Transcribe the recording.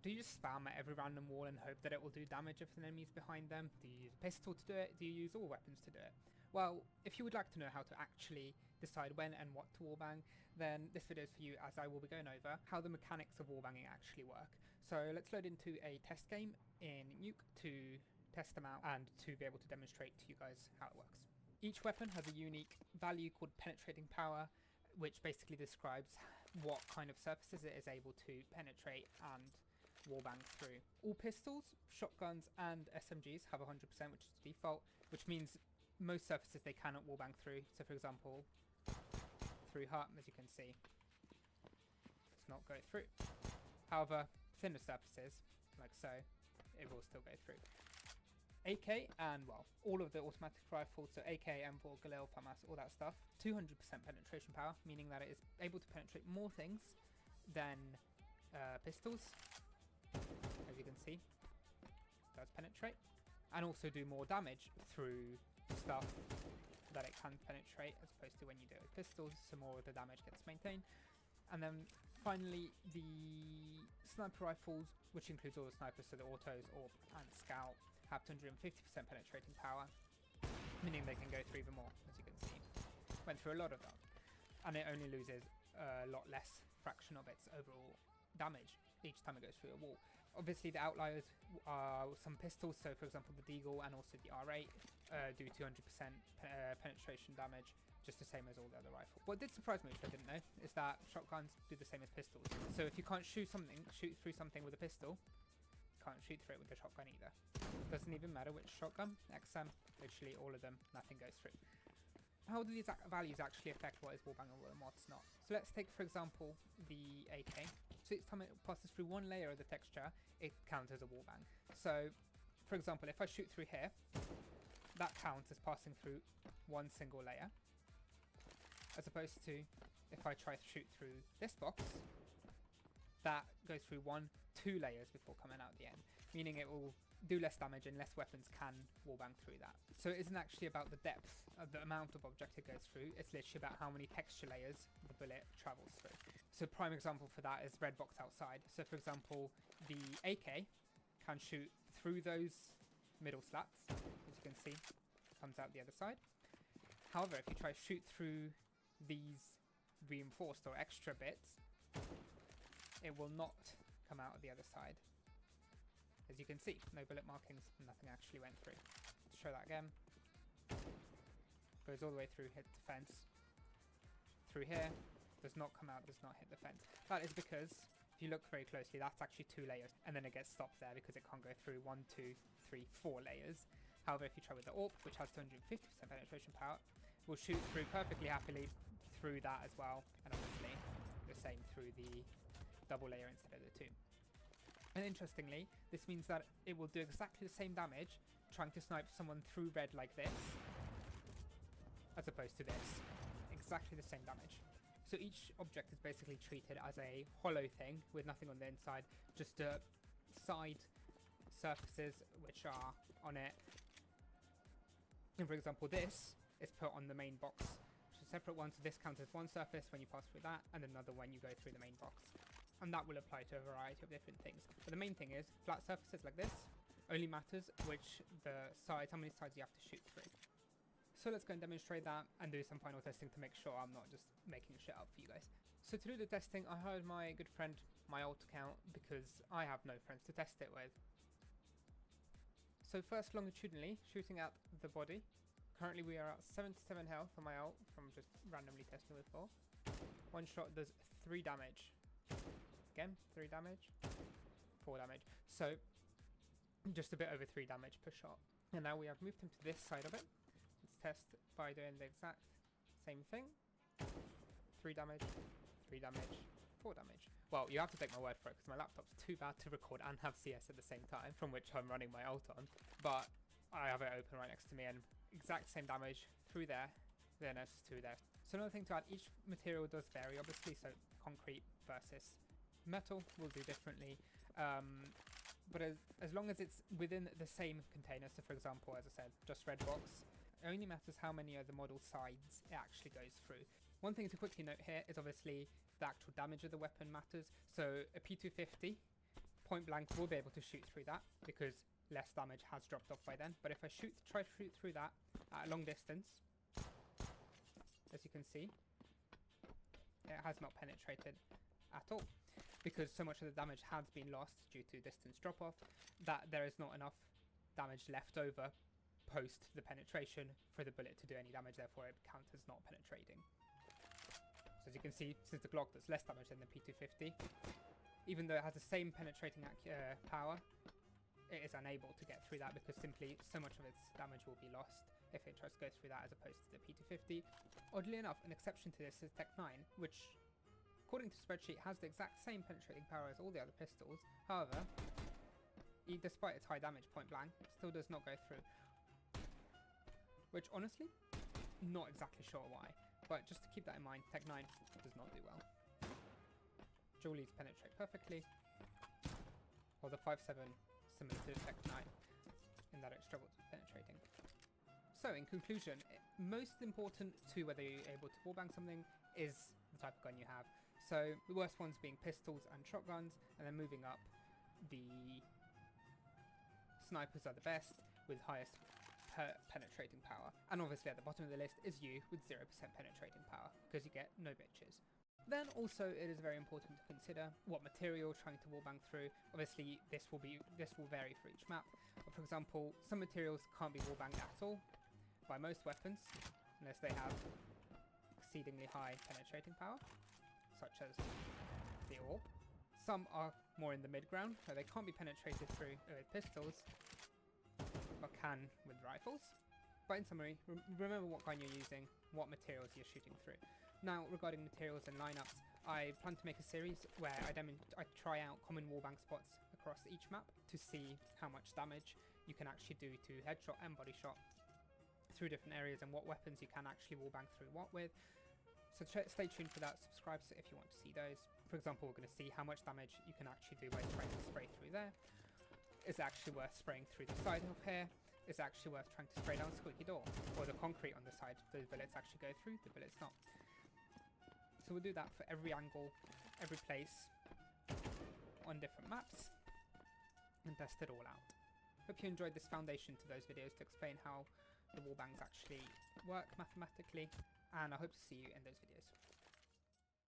Do you just spam at every random wall and hope that it will do damage if an enemy's behind them? Do you use a pistol to do it? Do you use all weapons to do it? Well, if you would like to know how to actually decide when and what to wallbang, then this video is for you, as I will be going over how the mechanics of wallbanging actually work. So let's load into a test game in Nuke to test them out and to be able to demonstrate to you guys how it works. Each weapon has a unique value called penetrating power, which basically describes what kind of surfaces it is able to penetrate and wallbang through. All pistols, shotguns and SMGs have 100%, which is the default, which means most surfaces they cannot wallbang through. So for example, through hut, as you can see, does not go through. However, thinner surfaces, like so, it will still go through. AK and, well, all of the automatic rifles, so AK, M4, Galil, FAMAS, all that stuff, 200% penetration power, meaning that it is able to penetrate more things than pistols, as you can see, it does penetrate, and also do more damage through stuff that it can penetrate, as opposed to when you do it with pistols, so more of the damage gets maintained. And then finally, the sniper rifles, which includes all the snipers, so the autos, AWP and scout, have 250% penetrating power, meaning they can go through even more, as you can see. Went through a lot of them, and it only loses a lot less fraction of its overall damage each time it goes through a wall. Obviously the outliers are some pistols, so for example the Deagle and also the R8 do 200% penetration damage, just the same as all the other rifles. What did surprise me, which I didn't know, is that shotguns do the same as pistols. So if you can't shoot through something with a pistol, you can't shoot through it with a shotgun either. Doesn't even matter which shotgun, XM, literally all of them, nothing goes through. How do these values actually affect what is wallbangable and what's not? So let's take, for example, the AK. So each time it passes through one layer of the texture, it counts as a wallbang. So, for example, if I shoot through here, that counts as passing through one single layer, as opposed to if I try to shoot through this box, that goes through 2 layers before coming out the end, meaning it will do less damage and less weapons can wallbang through that. So it isn't actually about the depth of the amount of object it goes through, it's literally about how many texture layers the bullet travels through. So prime example for that is red box outside. So for example, the AK can shoot through those middle slats, as you can see, comes out the other side. However, if you try to shoot through these reinforced or extra bits, it will not come out of the other side. As you can see, no bullet markings, nothing actually went through. To show that again, goes all the way through, hit the fence. Through here, does not come out, does not hit the fence. That is because, if you look very closely, that's actually 2 layers, and then it gets stopped there because it can't go through 1, 2, 3, 4 layers. However, if you try with the AWP, which has 250% penetration power, it will shoot through perfectly happily through that as well, and obviously the same through the double layer instead of the 2. And interestingly, this means that it will do exactly the same damage trying to snipe someone through red like this, as opposed to this. Exactly the same damage. So each object is basically treated as a hollow thing with nothing on the inside, just side surfaces which are on it. And for example, this is put on the main box, which is a separate one, so this counts as one surface when you pass through that, and another when you go through the main box. And that will apply to a variety of different things. But the main thing is, flat surfaces like this only matters which the sides, how many sides you have to shoot through. So let's go and demonstrate that and do some final testing to make sure I'm not just making shit up for you guys. So to do the testing, I hired my good friend, my alt account, because I have no friends to test it with. So first, longitudinally, shooting at the body. Currently we are at 77 health on my alt from just randomly testing with 4. One shot does 3 damage. Again, 3 damage, 4 damage. So just a bit over 3 damage per shot. And now we have moved him to this side of it. Let's test by doing the exact same thing. 3 damage, 3 damage, 4 damage. Well, you have to take my word for it because my laptop's too bad to record and have CS at the same time, from which I'm running my alt on. But I have it open right next to me and exact same damage through there, then as to there. So another thing to add, each material does vary obviously, so concrete versus metal will do differently, but as long as it's within the same container, so for example, as I said, just red box, it only matters how many of the model sides it actually goes through. One thing to quickly note here is obviously the actual damage of the weapon matters. So a P250 point blank will be able to shoot through that because less damage has dropped off by then. But if I try to shoot through that at a long distance, as you can see, it has not penetrated at all, because so much of the damage has been lost due to distance drop off that there is not enough damage left over post the penetration for the bullet to do any damage, therefore it counts as not penetrating. So as you can see, since the Glock does less damage than the P250, even though it has the same penetrating power, it is unable to get through that because simply so much of its damage will be lost if it tries to go through that as opposed to the P250. Oddly enough, an exception to this is Tech 9, which according to the spreadsheet has the exact same penetrating power as all the other pistols. However, despite its high damage point blank, it still does not go through. Which honestly, not exactly sure why, but just to keep that in mind, Tech 9 does not do well. Dualies penetrate perfectly, while the 5.7 similar to Tech 9 in that it struggles with penetrating. So in conclusion, most important to whether you're able to wallbang something is the type of gun you have. So the worst ones being pistols and shotguns, and then moving up, the snipers are the best with highest penetrating power, and obviously at the bottom of the list is you with 0% penetrating power because you get no bitches. Then also it is very important to consider what material you're trying to wallbang through. Obviously this will vary for each map. But for example, some materials can't be wallbanged at all by most weapons unless they have exceedingly high penetrating power, such as the AWP. Some are more in the mid ground where they can't be penetrated through with pistols, but can with rifles. But in summary, remember what gun you're using, what materials you're shooting through. Now, regarding materials and lineups, I plan to make a series where I try out common wallbang spots across each map to see how much damage you can actually do to headshot and body shot through different areas and what weapons you can actually wallbang through what with. So stay tuned for that, subscribe if you want to see those. For example, we're going to see how much damage you can actually do by trying to spray through there. Is it actually worth spraying through the side of here? Is it actually worth trying to spray down squeaky door? Or the concrete on the side, those bullets actually go through, the bullets not. So we'll do that for every angle, every place, on different maps, and test it all out. Hope you enjoyed this foundation to those videos to explain how the wallbangs actually work mathematically, and I hope to see you in those videos.